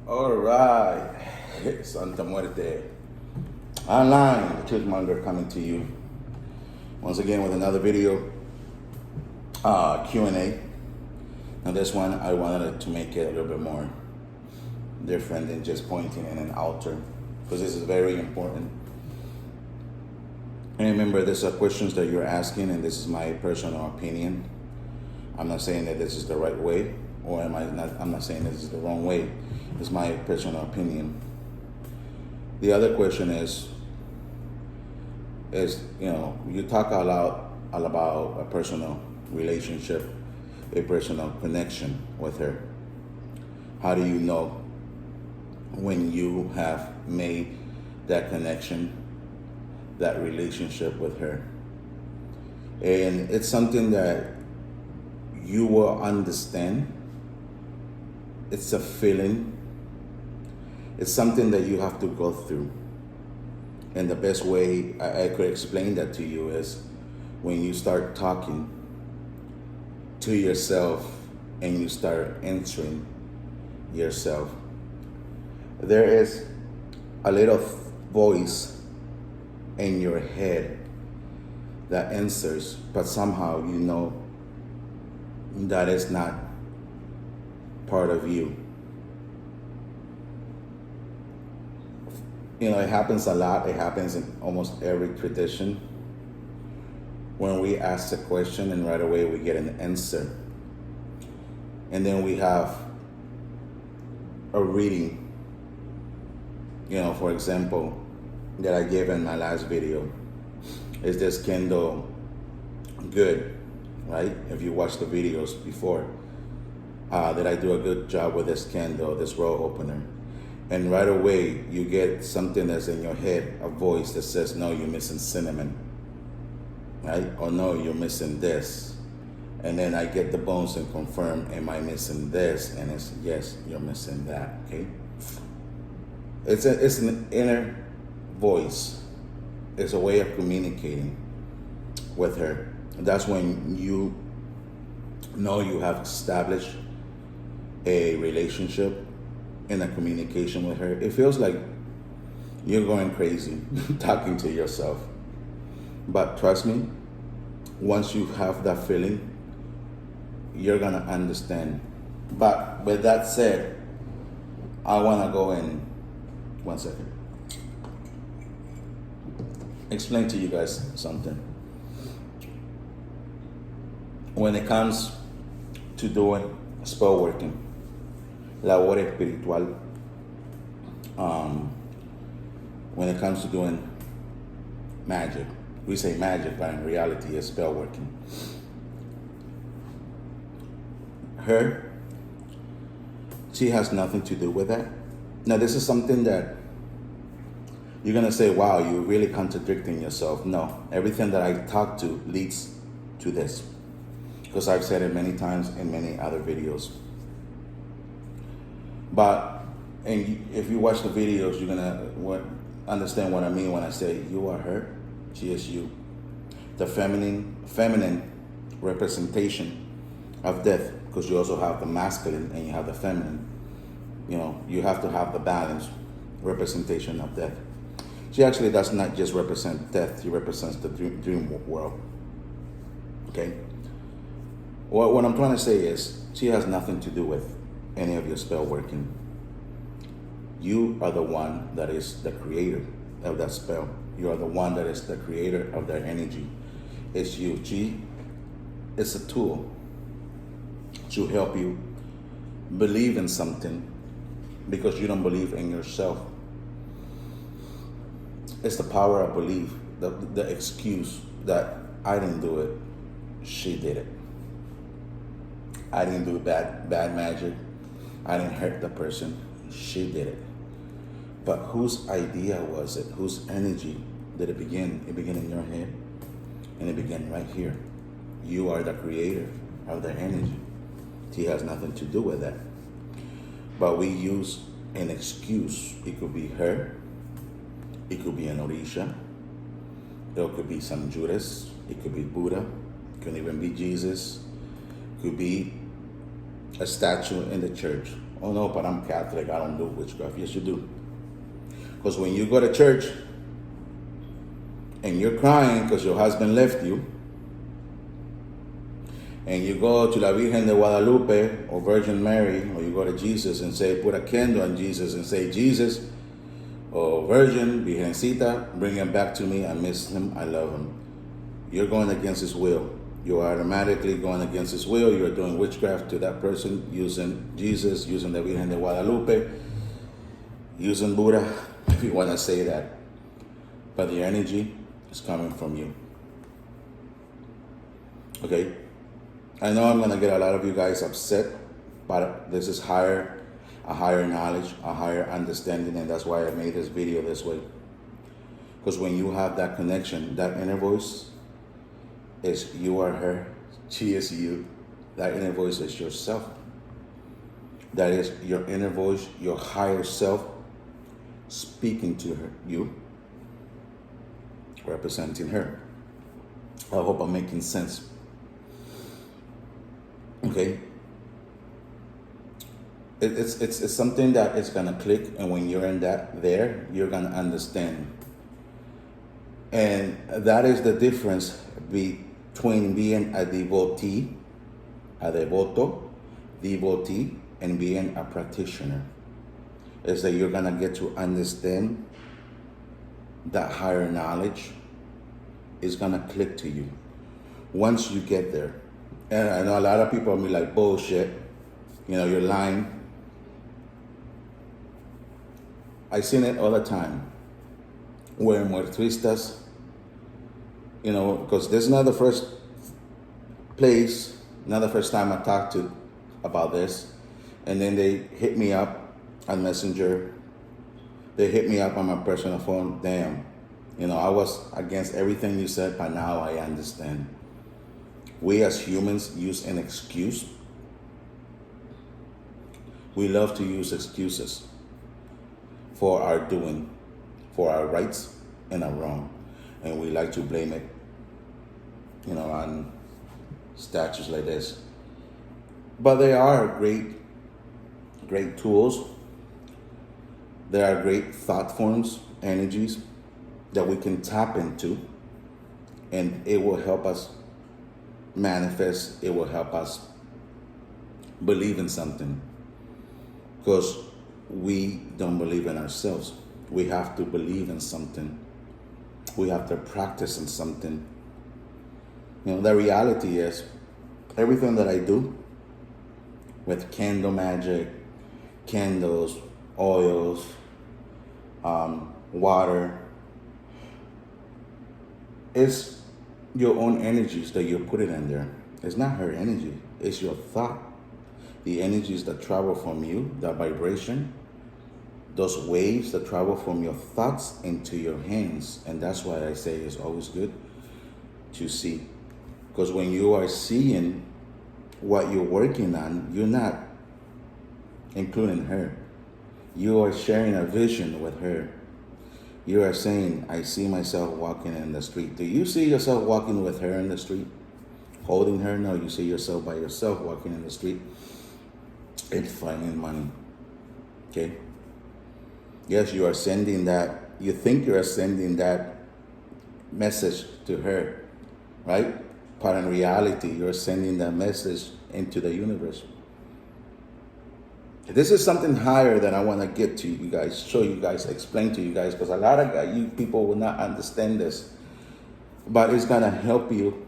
All right, Santa Muerte Online, the Chillmonger coming to you once again with another video, Q&A. Now this one, I wanted to make it a little bit more different than just pointing in an altar, because this is very important. And remember, these are questions that you're asking, and this is my personal opinion. I'm not saying that this is the right way, or I'm not saying this is the wrong way. It's my personal opinion. The other question is you talk a lot about a personal relationship, a personal connection with her. How do you know when you have made that connection, that relationship with her? And it's something that you will understand. It's a feeling. It's something that you have to go through. And the best way I could explain that to you is when you start talking to yourself and you start answering yourself. There is a little voice in your head that answers, but somehow you know that is not part of you. You know, it happens a lot. It happens in almost every tradition. When we ask a question and right away we get an answer. And then we have a reading, for example, that I gave in my last video. Is this candle good, right? If you watched the videos before, did I do a good job with this candle, this roll opener? And right away, you get something that's in your head, a voice that says, no, you're missing cinnamon, right? Or no, you're missing this. And then I get the bones and confirm, am I missing this? And it's, yes, you're missing that, okay? It's an inner voice. It's a way of communicating with her. That's when you know you have established a relationship in a communication with her. It feels like you're going crazy talking to yourself. But trust me, once you have that feeling, you're gonna understand. But with that said, I wanna go in 1 second. Explain to you guys something. When it comes to doing spell working, labor espiritual, when it comes to doing magic, we say magic, but in reality it's spell working. She has nothing to do with that. Now this is something that you're gonna say, wow, you're really contradicting yourself. No, everything that I talk to leads to this, because I've said it many times in many other videos. But if you watch the videos, you're gonna understand what I mean when I say you are her, she is you. The feminine representation of death, because you also have the masculine and you have the feminine. You have to have the balanced representation of death. She actually does not just represent death, she represents the dream world. Okay? What I'm trying to say is, she has nothing to do with any of your spell working. You are the one that is the creator of that spell. You are the one that is the creator of that energy. It's you. She is a tool to help you believe in something because you don't believe in yourself. It's the power of belief, the excuse that I didn't do it, she did it. I didn't do bad magic. I didn't hurt the person. She did it. But whose idea was it? Whose energy did it begin? It began in your head, and it began right here. You are the creator of the energy. She has nothing to do with that. But we use an excuse. It could be her. It could be an Orisha. It could be some Judas. It could be Buddha. It could even be Jesus. It could be a statue in the church. Oh no, but I'm Catholic, I don't do witchcraft. Yes, you do. Because when you go to church and you're crying because your husband left you, and you go to La Virgen de Guadalupe or Virgin Mary, or you go to Jesus and say, put a candle on Jesus and say, Jesus, or Virgin, Virgencita, bring him back to me. I miss him, I love him. You're going against his will. You're automatically going against his will. You're doing witchcraft to that person, using Jesus, using the Virgen de Guadalupe, using Buddha, if you want to say that. But the energy is coming from you. Okay? I know I'm going to get a lot of you guys upset, but this is a higher knowledge, a higher understanding, and that's why I made this video this way. Because when you have that connection, that inner voice is you are her, she is you. That inner voice is yourself. That is your inner voice, your higher self speaking to her, you, representing her. I hope I'm making sense. Okay, it's something that is gonna click, and when you're in that there, you're gonna understand. And that is the difference between being a devotee, a devoto, devotee, and being a practitioner. Is that you're gonna get to understand that higher knowledge is gonna click to you once you get there. And I know a lot of people will be like, bullshit, you're lying. I seen it all the time. Where muertristas, because this is not the first place, not the first time I talked to about this. And then they hit me up on Messenger. They hit me up on my personal phone. Damn, I was against everything you said, but now I understand. We as humans use an excuse. We love to use excuses for our doing, for our rights and our wrong. And we like to blame it, on statues like this. But they are great tools. They are great thought forms, energies that we can tap into, and it will help us manifest. It will help us believe in something, because we don't believe in ourselves. We have to believe in something. We have to practice in something. The reality is everything that I do with candle magic, candles, oils, water, is your own energies that you're putting in there. It's not her energy, it's your thought. The energies that travel from you, that vibration, those waves that travel from your thoughts into your hands. And that's why I say it's always good to see. Because when you are seeing what you're working on, you're not including her. You are sharing a vision with her. You are saying, I see myself walking in the street. Do you see yourself walking with her in the street? Holding her? No, you see yourself by yourself walking in the street and finding money. Okay? Yes, you are sending that, you think you are sending that message to her, right? But in reality, you're sending that message into the universe. This is something higher that I want to get to you guys, show you guys, explain to you guys, because a lot of you people will not understand this. But it's going to help you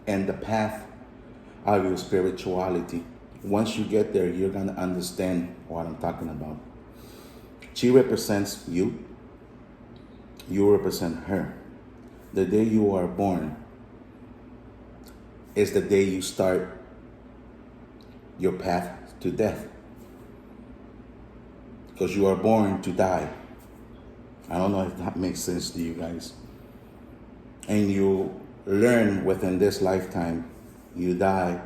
in the path of your spirituality. Once you get there, you're going to understand what I'm talking about. She represents you. You represent her. The day you are born is the day you start your path to death. Because you are born to die. I don't know if that makes sense to you guys. And you learn within this lifetime. You die.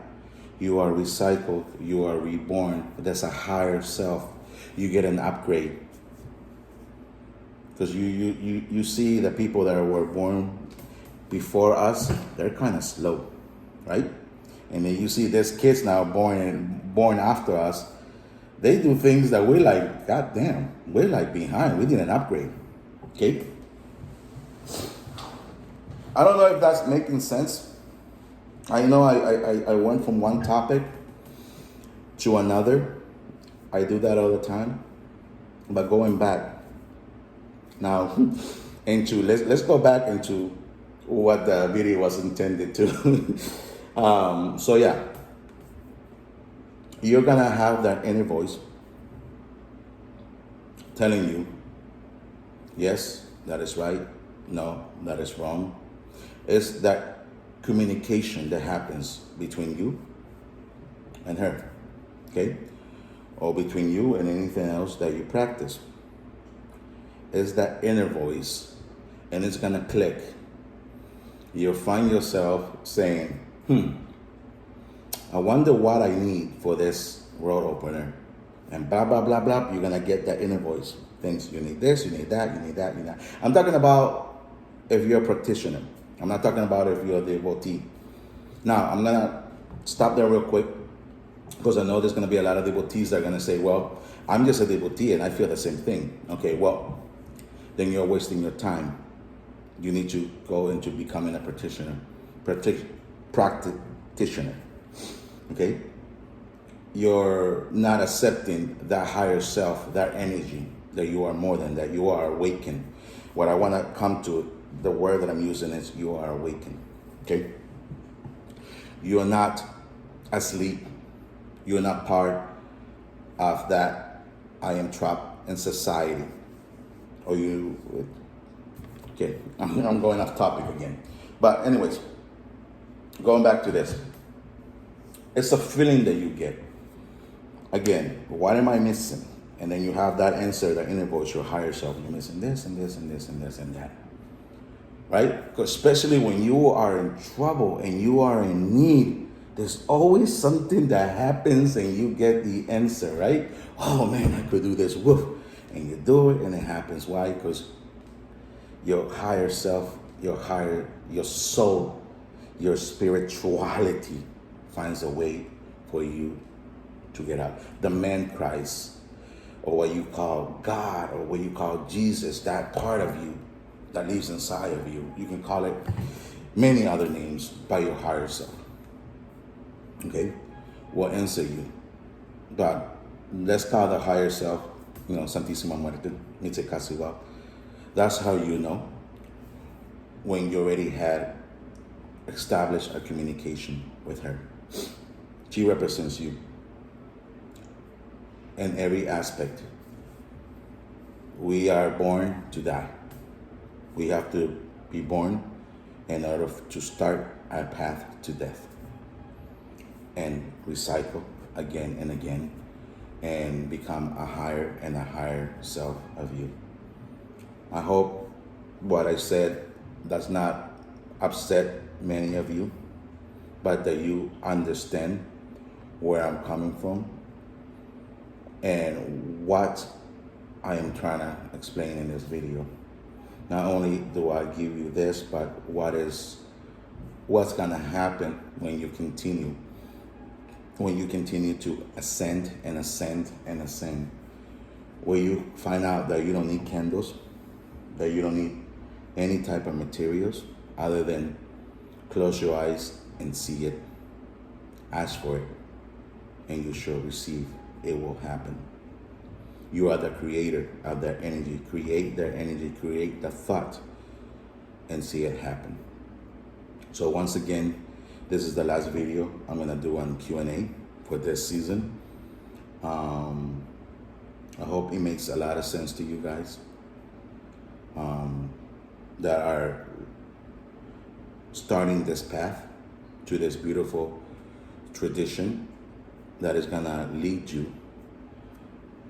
You are recycled. You are reborn. That's a higher self. You get an upgrade. Because you see the people that were born before us, they're kind of slow, right? And then you see there's kids now born after us. They do things that we're like, God damn, we're like behind. We need an upgrade. Okay? I don't know if that's making sense. I know I went from one topic to another. I do that all the time. But going back now into, let's go back into what the video was intended to. So yeah, you're gonna have that inner voice telling you, yes, that is right. No, that is wrong. It's that communication that happens between you and her, okay? Or between you and anything else that you practice. It's that inner voice, and it's gonna click. You'll find yourself saying, I wonder what I need for this road opener. And blah, blah, blah, blah. You're gonna get that inner voice. Things, you need this, you need that, you need that, you need that. I'm talking about if you're a practitioner. I'm not talking about if you're a devotee. Now, I'm gonna stop there real quick, because I know there's gonna be a lot of devotees that are gonna say, well, I'm just a devotee and I feel the same thing. Okay, well, then you're wasting your time. You need to go into becoming a practitioner. Okay? You're not accepting that higher self, that energy, that you are more than that. You are awakened. What I want to come to, the word that I'm using is you are awakened. Okay? You're not asleep. You're not part of that I am trapped in society. Or you, okay, I'm going off topic again. But anyways, going back to this. It's a feeling that you get. Again, what am I missing? And then you have that answer, that inner voice, your higher self. You're missing this and this and this and this and that. Right? Because especially when you are in trouble and you are in need, there's always something that happens and you get the answer, right? Oh man, I could do this. Woof. And you do it and it happens. Why? Because your higher self, your soul, your spirituality finds a way for you to get out. The man Christ, or what you call God, or what you call Jesus, that part of you that lives inside of you. You can call it many other names by your higher self. Okay? Will answer you. But let's call the higher self, Santísima Muerte, Mitse Kasiwa. That's how you know when you already had established a communication with her. She represents you in every aspect. We are born to die. We have to be born in order to start our path to death and recycle again and again and become a higher and a higher self of you. I hope what I said does not upset many of you, but that you understand where I'm coming from and what I am trying to explain in this video. Not only do I give you this, but what's gonna happen when you continue to ascend and ascend and ascend, where you find out that you don't need candles, that you don't need any type of materials other than close your eyes and see it, ask for it, and you shall receive. It will happen. You are the creator of that energy. Create that energy, create the thought, and see it happen. So once again, this is the last video I'm gonna do on Q&A for this season. I hope it makes a lot of sense to you guys that are starting this path to this beautiful tradition that is gonna lead you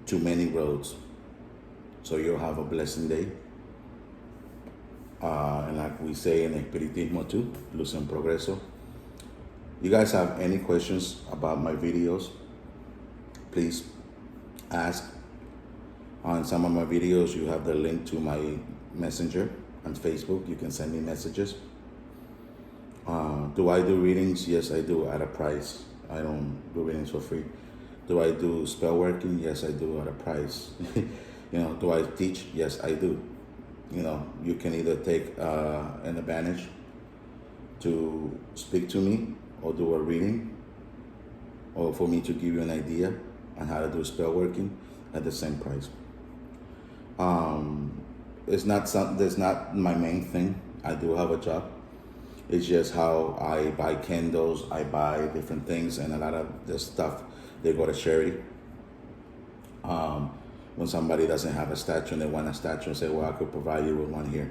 to many roads. So you'll have a blessed day. And like we say in Espiritismo too, Luz en Progreso. You guys have any questions about my videos, please ask. On some of my videos, you have the link to my messenger on Facebook. You can send me messages. Do I do readings? Yes, I do at a price. I don't do readings for free. Do I do spell working? Yes, I do at a price. Do I teach? Yes, I do. You can either take an advantage to speak to me or do a reading, or for me to give you an idea on how to do spell working at the same price. It's not something that's not my main thing. I do have a job. It's just how I buy candles, I buy different things, and a lot of the stuff they go to charity. When somebody doesn't have a statue and they want a statue, and say, "Well, I could provide you with one here."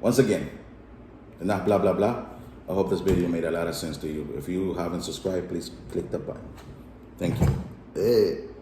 Once again, enough blah blah blah. I hope this video made a lot of sense to you. If you haven't subscribed, please click the button. Thank you.